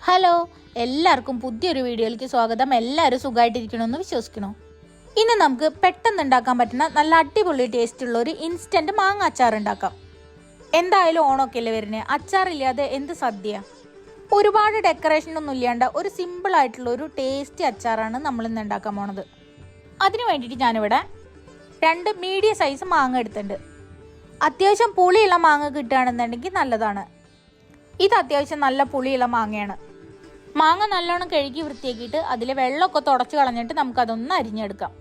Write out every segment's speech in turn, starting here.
Hello, എല്ലാവർക്കും പുതിയൊരു വീഡിയോയിലേക്ക് സ്വാഗതം. എല്ലാവരും സുഖമായിട്ടിരിക്കണമെന്ന് വിശ്വസിക്കണം. ഇന്ന് നമുക്ക് പെട്ടെന്ന് ഉണ്ടാക്കാൻ പറ്റുന്ന നല്ല അടിപൊളി ടേസ്റ്റുള്ള ഒരു ഇൻസ്റ്റൻറ്റ് മാങ്ങ അച്ചാർ ഉണ്ടാക്കാം. എന്തായാലും ഓണമൊക്കെ അല്ലേ വരുന്നത്, അച്ചാറില്ലാതെ എന്ത് സദ്യ. ഒരുപാട് ഡെക്കറേഷനൊന്നും ഇല്ലാണ്ട് ഒരു സിമ്പിളായിട്ടുള്ള ഒരു ടേസ്റ്റി അച്ചാറാണ് നമ്മൾ ഇന്ന് ഉണ്ടാക്കാൻ പോണത്. അതിന് വേണ്ടിയിട്ട് ഞാനിവിടെ 2 മീഡിയം സൈസ് മാങ്ങ എടുത്തിട്ടുണ്ട്. അത്യാവശ്യം പുളിയുള്ള മാങ്ങ കിട്ടുകയാണെന്നുണ്ടെങ്കിൽ നല്ലതാണ്. ഇത് അത്യാവശ്യം നല്ല പുളിയുള്ള മാങ്ങയാണ്. മാങ്ങ നല്ലോണം കഴുകി വൃത്തിയാക്കിയിട്ട് അതിലെ വെള്ളമൊക്കെ തുടച്ച് കളഞ്ഞിട്ട് നമുക്കതൊന്ന് അരിഞ്ഞെടുക്കാം.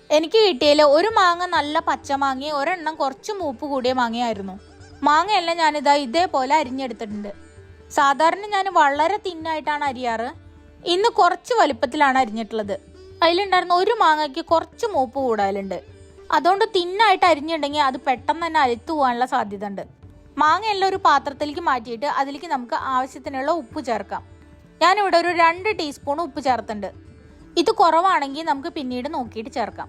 എനിക്ക് കിട്ടിയതിൽ ഒരു മാങ്ങ നല്ല പച്ചമാങ്ങയും ഒരെണ്ണം കുറച്ച് മൂപ്പ് കൂടിയ മാങ്ങയായിരുന്നു. മാങ്ങയെല്ലാം ഞാനിതാ ഇതേപോലെ അരിഞ്ഞെടുത്തിട്ടുണ്ട്. സാധാരണ ഞാൻ വളരെ തിന്നായിട്ടാണ് അരിയാറ്. ഇന്ന് കുറച്ച് വലുപ്പത്തിലാണ് അരിഞ്ഞിട്ടുള്ളത്. അതിലുണ്ടായിരുന്ന ഒരു മാങ്ങയ്ക്ക് കുറച്ച് മൂപ്പ് കൂടുതലുണ്ട്. അതുകൊണ്ട് തിന്നായിട്ട് അരിഞ്ഞിട്ടുണ്ടെങ്കിൽ അത് പെട്ടെന്ന് തന്നെ അരിത്തു പോകാനുള്ള സാധ്യത ഉണ്ട്. മാങ്ങയെല്ലാം ഒരു പാത്രത്തിലേക്ക് മാറ്റിയിട്ട് അതിലേക്ക് നമുക്ക് ആവശ്യത്തിനുള്ള ഉപ്പ് ചേർക്കാം. ഞാനിവിടെ ഒരു 2 ടീസ്പൂൺ ഉപ്പ് ചേർത്തുണ്ട്. ഇത് കുറവാണെങ്കിൽ നമുക്ക് പിന്നീട് നോക്കിയിട്ട് ചേർക്കാം.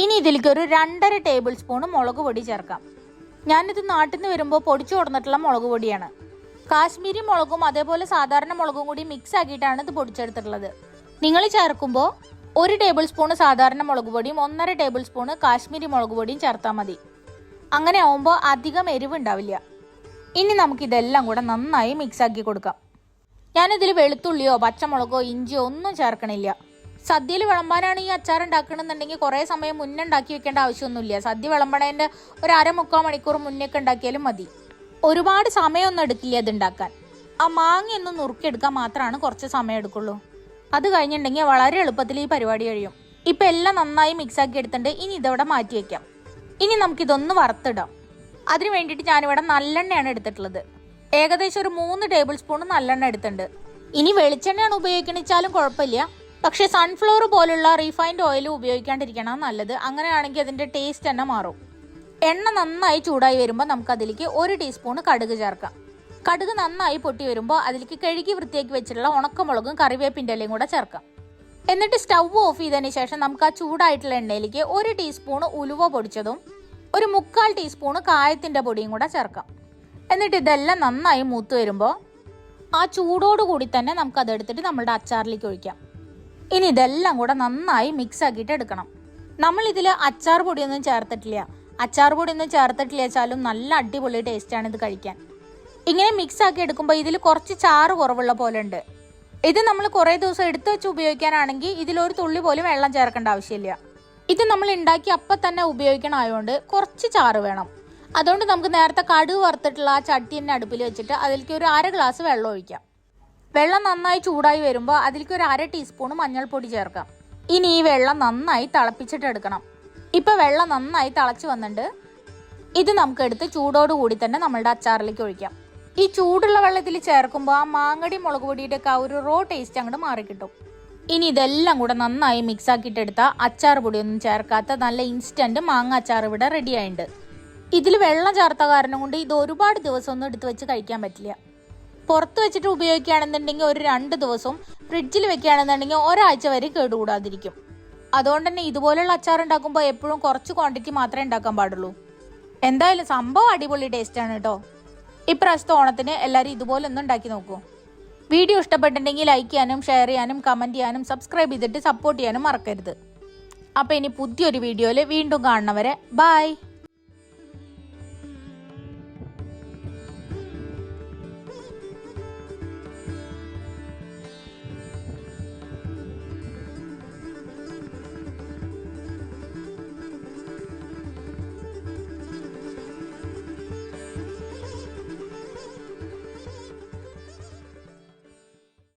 ഇനി ഇതിലേക്ക് ഒരു 2.5 ടേബിൾ സ്പൂൺ മുളക് പൊടി ചേർക്കാം. ഞാനിത് നാട്ടിൽ നിന്ന് വരുമ്പോൾ പൊടിച്ചു കൊടുത്തിട്ടുള്ള മുളക് പൊടിയാണ്. കാശ്മീരി മുളകും അതേപോലെ സാധാരണ മുളകും കൂടി മിക്സ് ആക്കിയിട്ടാണ് ഇത് പൊടിച്ചെടുത്തിട്ടുള്ളത്. നിങ്ങൾ ചേർക്കുമ്പോൾ 1 ടേബിൾ സ്പൂൺ സാധാരണ മുളക് പൊടിയും 1.5 ടേബിൾ സ്പൂൺ കാശ്മീരി മുളക് പൊടിയും ചേർത്താൽ മതി. അങ്ങനെ ആവുമ്പോൾ അധികം എരിവ് ഉണ്ടാവില്ല. ഇനി നമുക്കിതെല്ലാം കൂടെ നന്നായി മിക്സ് ആക്കി കൊടുക്കാം. ഞാനിതിൽ വെളുത്തുള്ളിയോ പച്ചമുളകോ ഇഞ്ചിയോ ഒന്നും ചേർക്കണില്ല. സദ്യയിൽ വിളമ്പാനാണ് ഈ അച്ചാർ ഉണ്ടാക്കണമെന്നുണ്ടെങ്കിൽ കുറേ സമയം മുന്നേ ഉണ്ടാക്കി വെക്കേണ്ട ആവശ്യമൊന്നുമില്ല. സദ്യ വിളമ്പണേൻ്റെ ഒരു 1/2-3/4 മണിക്കൂർ മുന്നേക്ക് ഉണ്ടാക്കിയാലും മതി. ഒരുപാട് സമയമൊന്നും എടുക്കില്ല ഇത് ഉണ്ടാക്കാൻ. ആ മാങ്ങയൊന്നും നുറുക്കിയെടുക്കാൻ മാത്രമാണ് കുറച്ച് സമയം എടുക്കുള്ളൂ. അത് കഴിഞ്ഞിട്ടുണ്ടെങ്കിൽ വളരെ എളുപ്പത്തിൽ ഈ പരിപാടി കഴിയും. ഇപ്പം എല്ലാം നന്നായി മിക്സ് ആക്കി എടുത്തിട്ടുണ്ട്. ഇനി ഇതവിടെ മാറ്റി വയ്ക്കാം. ഇനി നമുക്കിതൊന്ന് വറുത്തിടാം. അതിന് വേണ്ടിയിട്ട് ഞാനിവിടെ നല്ലെണ്ണയാണ് എടുത്തിട്ടുള്ളത്. ഏകദേശം ഒരു 3 ടേബിൾ സ്പൂൺ നല്ലെണ്ണ എടുത്തിട്ടുണ്ട്. ഇനി വെളിച്ചെണ്ണയാണ് ഉപയോഗിക്കണിച്ചാലും കുഴപ്പമില്ല. പക്ഷേ സൺഫ്ലവർ പോലുള്ള റീഫൈൻഡ് ഓയിൽ ഉപയോഗിക്കാണ്ടിരിക്കണം നല്ലത്. അങ്ങനെയാണെങ്കിൽ അതിൻ്റെ ടേസ്റ്റ് തന്നെ മാറും. എണ്ണ നന്നായി ചൂടായി വരുമ്പോൾ നമുക്കതിലേക്ക് 1 ടീസ്പൂൺ കടുക് ചേർക്കാം. കടുക് നന്നായി പൊട്ടി വരുമ്പോൾ അതിലേക്ക് കഴുകി വൃത്തിയാക്കി വെച്ചിട്ടുള്ള ഉണക്കമുളകും കറിവേപ്പിൻ്റെ ഇലയും കൂടെ ചേർക്കാം. എന്നിട്ട് സ്റ്റവ് ഓഫ് ചെയ്തതിന് ശേഷം നമുക്ക് ആ ചൂടായിട്ടുള്ള എണ്ണയിലേക്ക് 1 ടീസ്പൂൺ ഉലുവ പൊടിച്ചതും 1/4 ടീസ്പൂൺ കായത്തിൻ്റെ പൊടിയും കൂടെ ചേർക്കാം. എന്നിട്ട് ഇതെല്ലാം നന്നായി മൂത്ത് വരുമ്പോൾ ആ ചൂടോടുകൂടി തന്നെ നമുക്കതെടുത്തിട്ട് നമ്മളുടെ അച്ചാറിലേക്ക് ഒഴിക്കാം. ഇനി ഇതെല്ലാം കൂടെ നന്നായി മിക്സ് ആക്കിയിട്ട് എടുക്കണം. നമ്മളിതിൽ അച്ചാർ പൊടിയൊന്നും ചേർത്തിട്ടില്ല. അച്ചാർ പൊടിയൊന്നും ചേർത്തിട്ടില്ല വെച്ചാലും നല്ല അടിപൊളി ടേസ്റ്റാണ് ഇത് കഴിക്കാൻ. ഇങ്ങനെ മിക്സ് ആക്കി എടുക്കുമ്പോൾ ഇതിൽ കുറച്ച് ചാറ് കുറവുള്ള പോലെ ഉണ്ട്. ഇത് നമ്മൾ കുറേ ദിവസം എടുത്തു വെച്ച് ഉപയോഗിക്കാനാണെങ്കിൽ ഇതിലൊരു തുള്ളി പോലും വെള്ളം ചേർക്കേണ്ട ആവശ്യമില്ല. ഇത് നമ്മൾ ഉണ്ടാക്കി അപ്പം തന്നെ ഉപയോഗിക്കണമായതുകൊണ്ട് കുറച്ച് ചാറ് വേണം. അതുകൊണ്ട് നമുക്ക് നേരത്തെ കടുക് വറുത്തിട്ടുള്ള ആ ചട്ടി തന്നെ അടുപ്പിൽ വെച്ചിട്ട് അതിലേക്ക് ഒരു 1/2 ഗ്ലാസ് വെള്ളം ഒഴിക്കാം. വെള്ളം നന്നായി ചൂടായി വരുമ്പോൾ അതിലേക്ക് ഒരു 1/2 ടീസ്പൂൺ മഞ്ഞൾപ്പൊടി ചേർക്കാം. ഇനി ഈ വെള്ളം നന്നായി തിളപ്പിച്ചിട്ട് എടുക്കണം. ഇപ്പം വെള്ളം നന്നായി തിളച്ച് വന്നിട്ടുണ്ട്. ഇത് നമുക്കെടുത്ത് ചൂടോടുകൂടി തന്നെ നമ്മളുടെ അച്ചാറിലേക്ക് ഒഴിക്കാം. ഈ ചൂടുള്ള വെള്ളത്തിൽ ചേർക്കുമ്പോൾ ആ മാങ്ങടി മുളക് പൊടിയുടെ ഒക്കെ ഒരു റോ ടേസ്റ്റ് അങ്ങോട്ട് മാറിക്കിട്ടും. ഇനി ഇതെല്ലാം കൂടെ നന്നായി മിക്സ് ആക്കിയിട്ടെടുത്താൽ അച്ചാർ പൊടിയൊന്നും ചേർക്കാത്ത നല്ല ഇൻസ്റ്റൻറ്റ് മാങ്ങ അച്ചാർ ഇവിടെ റെഡി ആയിട്ടുണ്ട്. ഇതിൽ വെള്ളം ചേർത്ത കാരണം കൊണ്ട് ഇത് ഒരുപാട് ദിവസമൊന്നും എടുത്ത് വെച്ച് കഴിക്കാൻ പറ്റില്ല. പുറത്ത് വെച്ചിട്ട് ഉപയോഗിക്കുകയാണെന്നുണ്ടെങ്കിൽ ഒരു 2 ദിവസവും, ഫ്രിഡ്ജിൽ വെക്കുകയാണെന്നുണ്ടെങ്കിൽ ഒരാഴ്ച വരെ കേടുകൂടാതിരിക്കും. അതുകൊണ്ട് തന്നെ ഇതുപോലുള്ള അച്ചാർ ഉണ്ടാക്കുമ്പോൾ എപ്പോഴും കുറച്ച് ക്വാണ്ടിറ്റി മാത്രമേ ഉണ്ടാക്കാൻ പാടുള്ളൂ. എന്തായാലും സംഭവം അടിപൊളി ടേസ്റ്റാണ് കേട്ടോ. ഇപ്രാവശ്യത്തെ ഓണത്തിന് എല്ലാവരും ഇതുപോലെ ഒന്ന് ഉണ്ടാക്കി നോക്കൂ. വീഡിയോ ഇഷ്ടപ്പെട്ടിട്ടുണ്ടെങ്കിൽ ലൈക്ക് ചെയ്യാനും ഷെയർ ചെയ്യാനും കമൻറ്റ് ചെയ്യാനും സബ്സ്ക്രൈബ് ചെയ്തിട്ട് സപ്പോർട്ട് ചെയ്യാനും മറക്കരുത്. അപ്പോൾ ഇനി പുതിയൊരു വീഡിയോയിൽ വീണ്ടും കാണുന്നവരെ ബൈ.